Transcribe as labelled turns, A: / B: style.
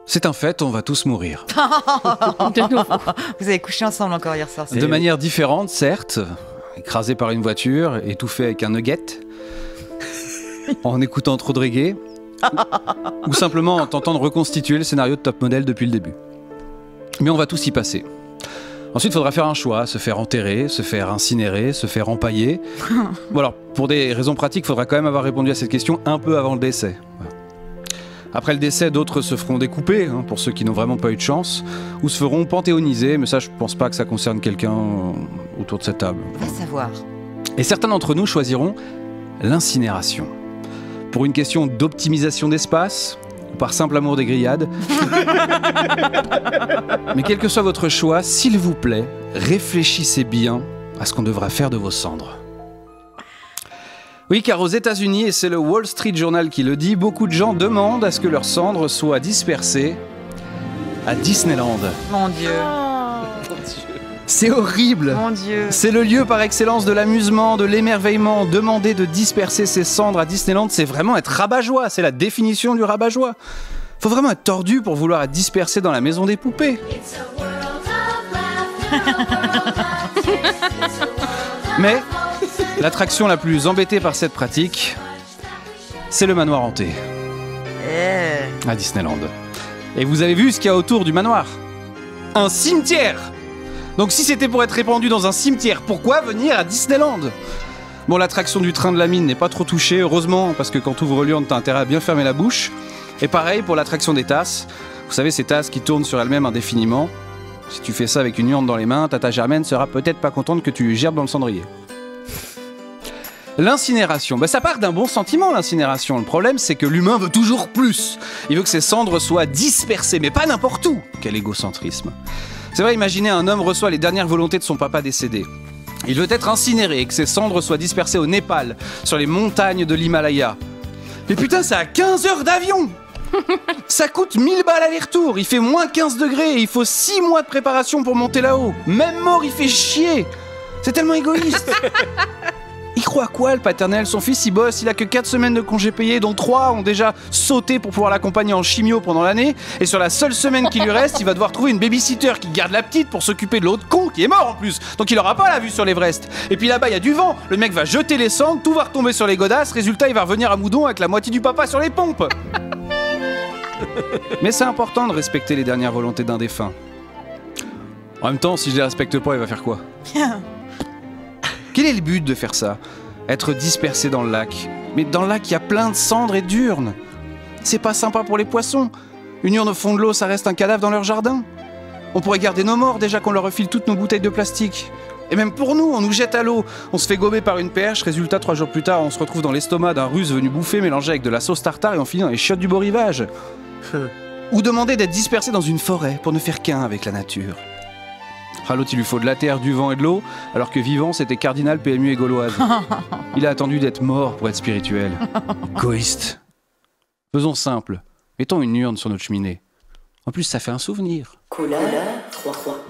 A: C'est un fait, on va tous mourir.
B: De nouveau.
C: Vous avez couché ensemble encore hier soir.
A: De manière différente, certes. Écrasé par une voiture, étouffé avec un nugget, en écoutant trop de reggae, ou simplement en tentant de reconstituer le scénario de Top Model depuis le début. Mais on va tous y passer. Ensuite, il faudra faire un choix, se faire enterrer, se faire incinérer, se faire empailler. Bon alors, pour des raisons pratiques, il faudra quand même avoir répondu à cette question un peu avant le décès. Voilà. Après le décès, d'autres se feront découper, pour ceux qui n'ont vraiment pas eu de chance, ou se feront panthéoniser, mais ça, je pense pas que ça concerne quelqu'un autour de cette table.
C: Va savoir.
A: Et certains d'entre nous choisiront l'incinération. Pour une question d'optimisation d'espace, ou par simple amour des grillades. Mais quel que soit votre choix, s'il vous plaît, réfléchissez bien à ce qu'on devra faire de vos cendres. Oui, car aux États-Unis, et c'est le Wall Street Journal qui le dit, beaucoup de gens demandent à ce que leurs cendres soient dispersées à Disneyland.
C: Mon Dieu.
A: C'est horrible.
C: Mon Dieu.
A: C'est le lieu par excellence de l'amusement, de l'émerveillement. Demander de disperser ses cendres à Disneyland, c'est vraiment être rabat-joie. C'est la définition du rabat-joie. Faut vraiment être tordu pour vouloir être dispersé dans la maison des poupées. Mais l'attraction la plus embêtée par cette pratique, c'est le manoir hanté à Disneyland. Et vous avez vu ce qu'il y a autour du manoir? Un cimetière! Donc si c'était pour être répandu dans un cimetière, pourquoi venir à Disneyland? Bon, l'attraction du train de la mine n'est pas trop touchée, heureusement, parce que quand tu ouvres l'urne, t'as intérêt à bien fermer la bouche. Et pareil pour l'attraction des tasses. Vous savez, ces tasses qui tournent sur elles-mêmes indéfiniment. Si tu fais ça avec une urne dans les mains, Tata Germaine sera peut-être pas contente que tu gerbes dans le cendrier. L'incinération, ça part d'un bon sentiment, l'incinération. Le problème, c'est que l'humain veut toujours plus. Il veut que ses cendres soient dispersées, mais pas n'importe où. Quel égocentrisme. C'est vrai, imaginez un homme reçoit les dernières volontés de son papa décédé. Il veut être incinéré et que ses cendres soient dispersées au Népal, sur les montagnes de l'Himalaya. Mais putain, ça a 15 heures d'avion. Ça coûte 1000 balles aller-retour, il fait moins 15 degrés et il faut 6 mois de préparation pour monter là-haut. Même mort, il fait chier. C'est tellement égoïste. Il croit à quoi, le paternel? Son fils, il bosse, il a que 4 semaines de congés payés, dont 3 ont déjà sauté pour pouvoir l'accompagner en chimio pendant l'année. Et sur la seule semaine qui lui reste, il va devoir trouver une babysitter qui garde la petite pour s'occuper de l'autre con qui est mort en plus. Donc il aura pas la vue sur l'Everest. Et puis là-bas, il y a du vent. Le mec va jeter les cendres, tout va retomber sur les godasses. Résultat, il va revenir à Moudon avec la moitié du papa sur les pompes. Mais c'est important de respecter les dernières volontés d'un défunt. En même temps, si je les respecte pas, il va faire quoi? Quel est le but de faire ça? Être dispersé dans le lac. Mais dans le lac, il y a plein de cendres et d'urnes. C'est pas sympa pour les poissons. Une urne au fond de l'eau, ça reste un cadavre dans leur jardin. On pourrait garder nos morts déjà qu'on leur refile toutes nos bouteilles de plastique. Et même pour nous, on nous jette à l'eau. On se fait gober par une perche. Résultat, 3 jours plus tard, on se retrouve dans l'estomac d'un Russe venu bouffer, mélangé avec de la sauce tartare et on finit dans les chiottes du beau rivage. Ou demander d'être dispersé dans une forêt pour ne faire qu'un avec la nature. À l'autre, il lui faut de la terre, du vent et de l'eau, alors que vivant, c'était cardinal, PMU et gauloise. Il a attendu d'être mort pour être spirituel. Égoïste. Faisons simple. Mettons une urne sur notre cheminée. En plus, ça fait un souvenir.
D: Couleur 3.